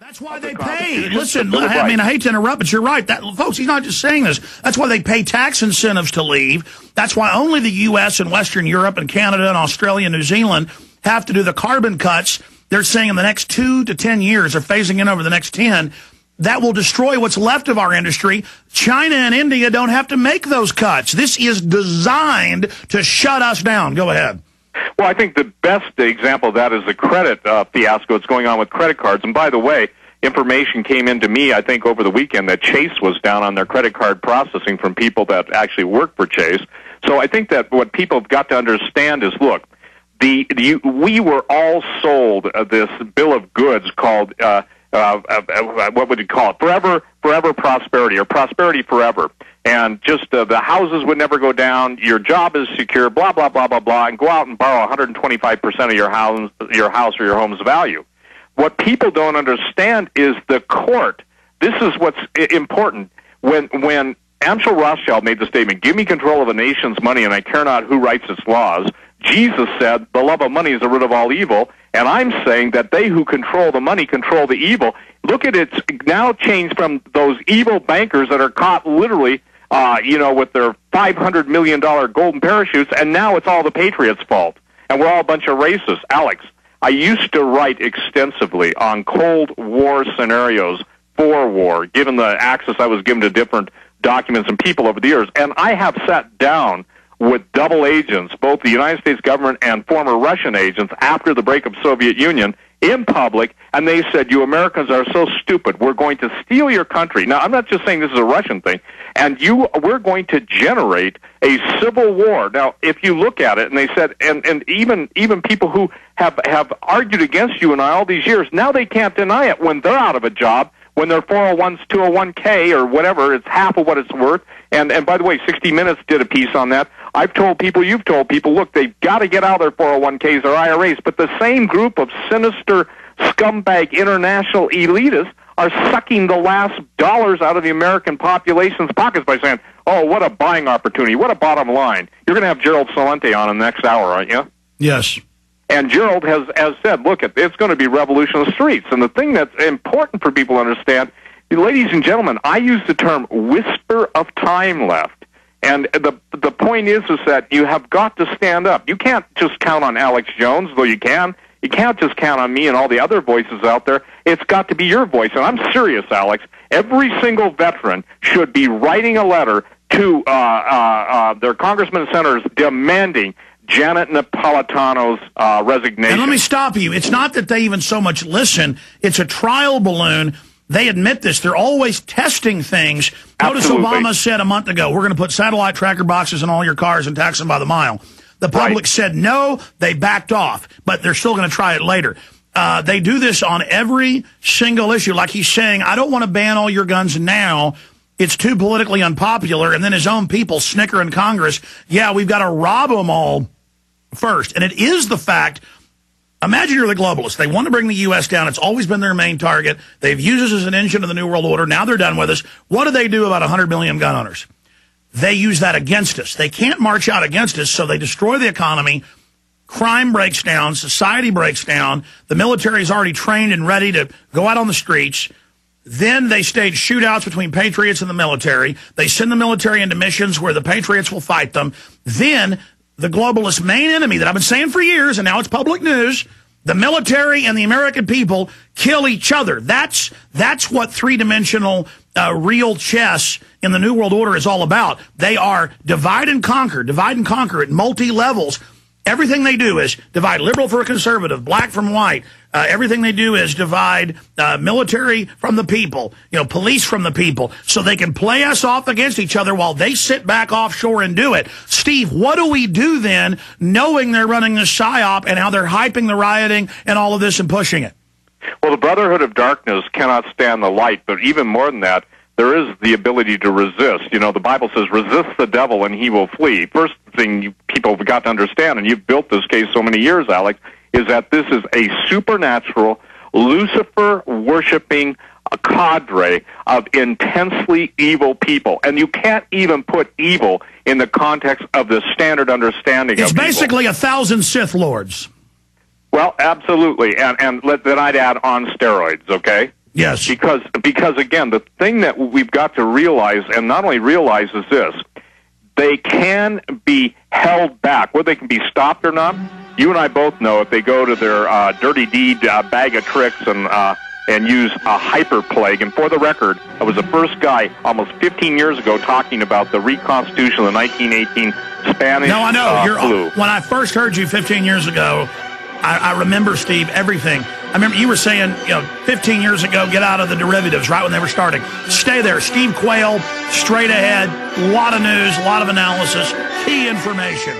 That's why they pay. Listen, I mean, I hate to interrupt, but you're right. Folks, he's not just saying this. That's why they pay tax incentives to leave. That's why only the U.S. and Western Europe and Canada and Australia and New Zealand have to do the carbon cuts. They're saying in the next 2 to 10 years, they're phasing in over the next 10, that will destroy what's left of our industry. China and India don't have to make those cuts. This is designed to shut us down. Go ahead. Well, I think the best example of that is the credit fiasco that's going on with credit cards. And by the way, information came into me, I think, over the weekend that Chase was down on their credit card processing from people that actually work for Chase. So I think that what people have got to understand is, look, we were all sold this bill of goods called, what would you call it? Forever prosperity, or prosperity forever. And just the houses would never go down, your job is secure, blah, blah, blah, blah, blah, and go out and borrow 125% of your house or your home's value. What people don't understand is the court. This is what's important. When Amschel Rothschild made the statement, give me control of a nation's money and I care not who writes its laws, Jesus said, the love of money is the root of all evil, and I'm saying that they who control the money control the evil. Look at it now changed from those evil bankers that are caught literally, with their $500 million golden parachutes, and now it's all the Patriots' fault, and we're all a bunch of racists. Alex, I used to write extensively on Cold War scenarios for war, given the access I was given to different documents and people over the years, and I have sat down with double agents, both the United States government and former Russian agents, after the break of Soviet Union, in public, and they said, you Americans are so stupid, we're going to steal your country. Now, I'm not just saying this is a Russian thing, and we're going to generate a civil war. Now, if you look at it, and they said, and even people who have argued against you in all these years, now they can't deny it when they're out of a job, when their 401's 201K or whatever, it's half of what it's worth. And by the way, 60 Minutes did a piece on that. I've told people, you've told people, look, they've got to get out of their 401Ks or IRAs, but the same group of sinister scumbag international elitists are sucking the last dollars out of the American population's pockets by saying, oh, what a buying opportunity, what a bottom line. You're going to have Gerald Celente on in the next hour, aren't you? Yes. And Gerald has said, look, it's going to be revolution in the streets. And the thing that's important for people to understand, ladies and gentlemen, I use the term whisper of time left. And the point is that you have got to stand up. You can't just count on Alex Jones, though you can. You can't just count on me and all the other voices out there. It's got to be your voice. And I'm serious, Alex. Every single veteran should be writing a letter to their congressmen and senators demanding Janet Napolitano's resignation. And let me stop you. It's not that they even so much listen. It's a trial balloon. They admit this. They're always testing things. Notice Obama said a month ago, we're going to put satellite tracker boxes in all your cars and tax them by the mile. The public said no. They backed off, but they're still going to try it later. They do this on every single issue. Like he's saying, I don't want to ban all your guns now. It's too politically unpopular. And then his own people snicker in Congress. Yeah, we've got to rob them all first. And it is the fact. Imagine you're the globalists. They want to bring the U.S. down. It's always been their main target. They've used us as an engine of the New World Order. Now they're done with us. What do they do about 100 million gun owners? They use that against us. They can't march out against us, so they destroy the economy. Crime breaks down. Society breaks down. The military is already trained and ready to go out on the streets. Then they stage shootouts between patriots and the military. They send the military into missions where the patriots will fight them. Then the globalist main enemy that I've been saying for years, and now it's public news, the military and the American people kill each other. That's what three-dimensional real chess in the New World Order is all about. They are divide and conquer at multi-levels. Everything they do is divide liberal for a conservative, black from white. Everything they do is divide military from the people, police from the people, so they can play us off against each other while they sit back offshore and do it. Steve, what do we do then, knowing they're running this psyop and how they're hyping the rioting and all of this and pushing it? Well, the Brotherhood of Darkness cannot stand the light, but even more than that, there is the ability to resist. The Bible says, resist the devil and he will flee. First thing people have got to understand, and you've built this case so many years, Alex, is that this is a supernatural, Lucifer-worshipping cadre of intensely evil people. And you can't even put evil in the context of the standard understanding of evil. It's basically 1,000 Sith Lords. Well, absolutely. And then I'd add on steroids, okay? Yes. Because again, the thing that we've got to realize, and not only realize, is this: they can be held back. Whether they can be stopped or not, you and I both know if they go to their dirty deed bag of tricks and use a hyperplague. And for the record, I was the first guy almost 15 years ago talking about the reconstitution of the 1918 Spanish No, I know. flu. When I first heard you 15 years ago, I remember, Steve, everything. I remember you were saying, 15 years ago, get out of the derivatives right when they were starting. Stay there. Steve Quayle, straight ahead, a lot of news, a lot of analysis, key information.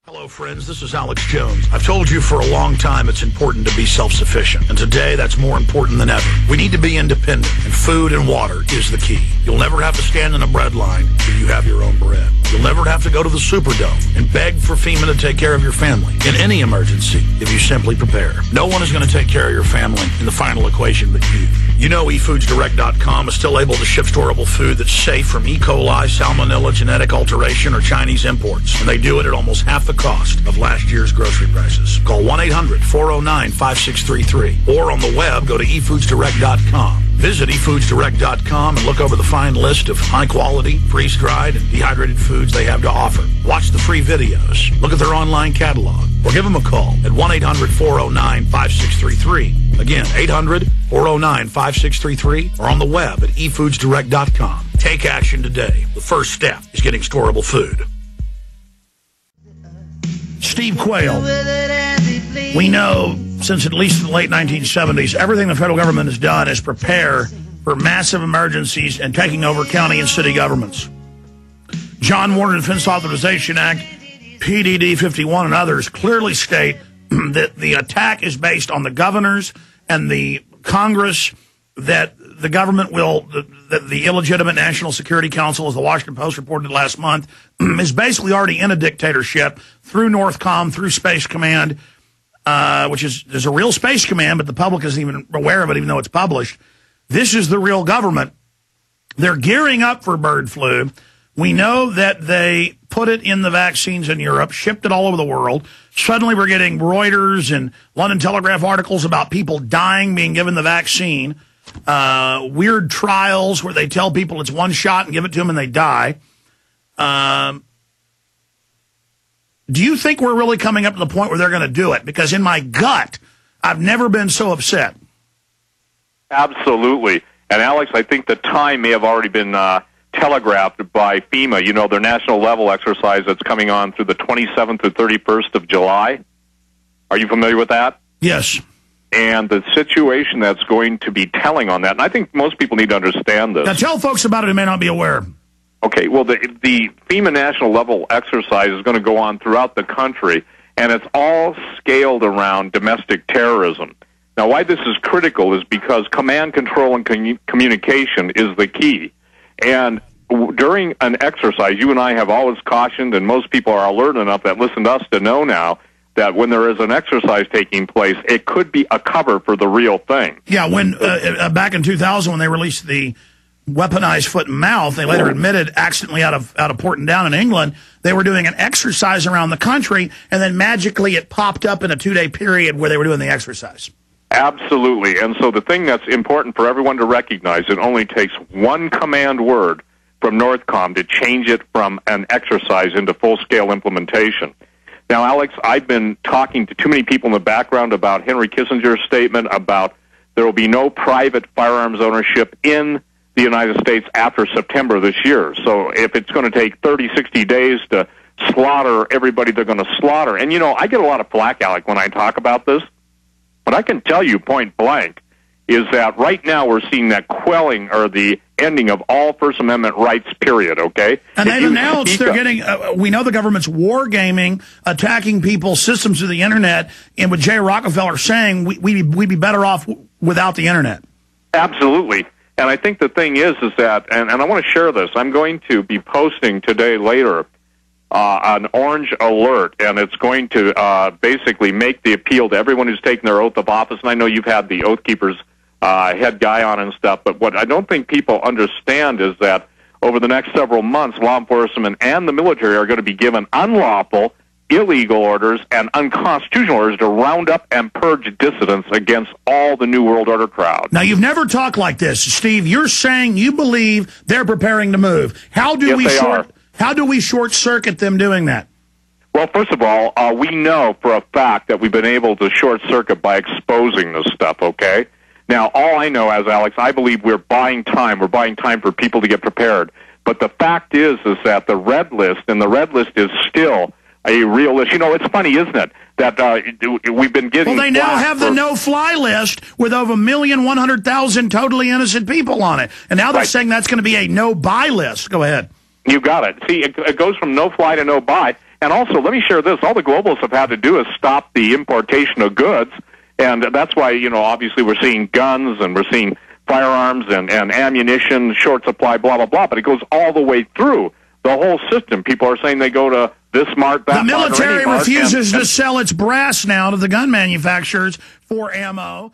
Hello, friends. This is Alex Jones. I've told you for a long time it's important to be self-sufficient, and today that's more important than ever. We need to be independent, and food and water is the key. You'll never have to stand in a bread line if you have your own bread. You'll never have to go to the Superdome and beg for FEMA to take care of your family in any emergency if you simply prepare. No one is going to take care of your family in the final equation but you. You know eFoodsDirect.com is still able to ship storable food that's safe from E. coli, salmonella, genetic alteration, or Chinese imports, and they do it at almost half the cost of last year's grocery prices. Call 1-800-409-5633 or on the web, go to eFoodsDirect.com. Visit eFoodsDirect.com and look over the fine list of high-quality, freeze-dried, and dehydrated foods they have to offer. Watch the free videos, look at their online catalog, or give them a call at 1-800-409-5633. Again, 800-409-5633 or on the web at eFoodsDirect.com. Take action today. The first step is getting storable food. Steve Quayle. We know since at least the late 1970s, everything the federal government has done is prepare for massive emergencies and taking over county and city governments. John Warner Defense Authorization Act, PDD 51, and others clearly state that the attack is based on the governors and the Congress, that the government will, that the illegitimate National Security Council, as the Washington Post reported last month, is basically already in a dictatorship through Northcom, through Space Command, which is, there's a real Space Command, but the public isn't even aware of it, even though it's published. This is the real government. They're gearing up for bird flu. We know that they put it in the vaccines in Europe, shipped it all over the world. Suddenly we're getting Reuters and London Telegraph articles about people dying being given the vaccine. Weird trials where they tell people it's one shot and give it to them and they die. Do you think we're really coming up to the point where they're going to do it? Because in my gut, I've never been so upset. Absolutely. And, Alex, I think the time may have already been telegraphed by FEMA. You know, their national level exercise that's coming on through the 27th or 31st of July. Are you familiar with that? Yes. And the situation that's going to be telling on that, and I think most people need to understand this. Now, tell folks about it who may not be aware. Okay, well, the FEMA national level exercise is going to go on throughout the country, and it's all scaled around domestic terrorism. Now, why this is critical is because command, control, and communication is the key. And during an exercise, you and I have always cautioned, and most people are alert enough that listen to us to know now, that when there is an exercise taking place, it could be a cover for the real thing. Yeah, when back in 2000, when they released the weaponized foot and mouth, they later admitted accidentally out of Porton Down in England, they were doing an exercise around the country, and then magically it popped up in a 2-day period where they were doing the exercise. Absolutely. And so the thing that's important for everyone to recognize, it only takes one command word from Northcom to change it from an exercise into full-scale implementation. Now, Alex, I've been talking to too many people in the background about Henry Kissinger's statement about there will be no private firearms ownership in the United States after September this year. So if it's going to take 30, 60 days to slaughter everybody they're going to slaughter, and, you know, I get a lot of flack, Alec, when I talk about this, but I can tell you point blank is that right now we're seeing that quelling or the ending of all First Amendment rights, period, okay? And they've announced they're getting, we know the government's wargaming, attacking people's systems through the Internet, and with Jay Rockefeller saying we'd be better off without the Internet. Absolutely. And I think the thing is that, and I want to share this, I'm going to be posting today later an orange alert, and it's going to basically make the appeal to everyone who's taken their oath of office. And I know you've had the Oath Keepers head guy on and stuff, but what I don't think people understand is that over the next several months, law enforcement and the military are going to be given unlawful, illegal orders and unconstitutional orders to round up and purge dissidents against all the New World Order crowd. Now, you've never talked like this, Steve. You're saying you believe they're preparing to move. How do we short circuit them doing that? Well, first of all, we know for a fact that we've been able to short circuit by exposing this stuff, okay? Now, all I know as Alex, I believe we're buying time. We're buying time for people to get prepared. But the fact is that the red list, and the red list is still a real list. You know, it's funny, isn't it, that we've been getting... Well, they now have the no-fly list with over 1,100,000 totally innocent people on it. And now they're saying that's going to be a no-buy list. Go ahead. You got it. See, it goes from no-fly to no-buy. And also, let me share this. All the globalists have had to do is stop the importation of goods. And that's why, you know, obviously we're seeing guns and we're seeing firearms and ammunition, short supply, blah, blah, blah. But it goes all the way through the whole system. People are saying they go to this mart, that mart, or any mart. The military refuses to sell its brass now to the gun manufacturers for ammo.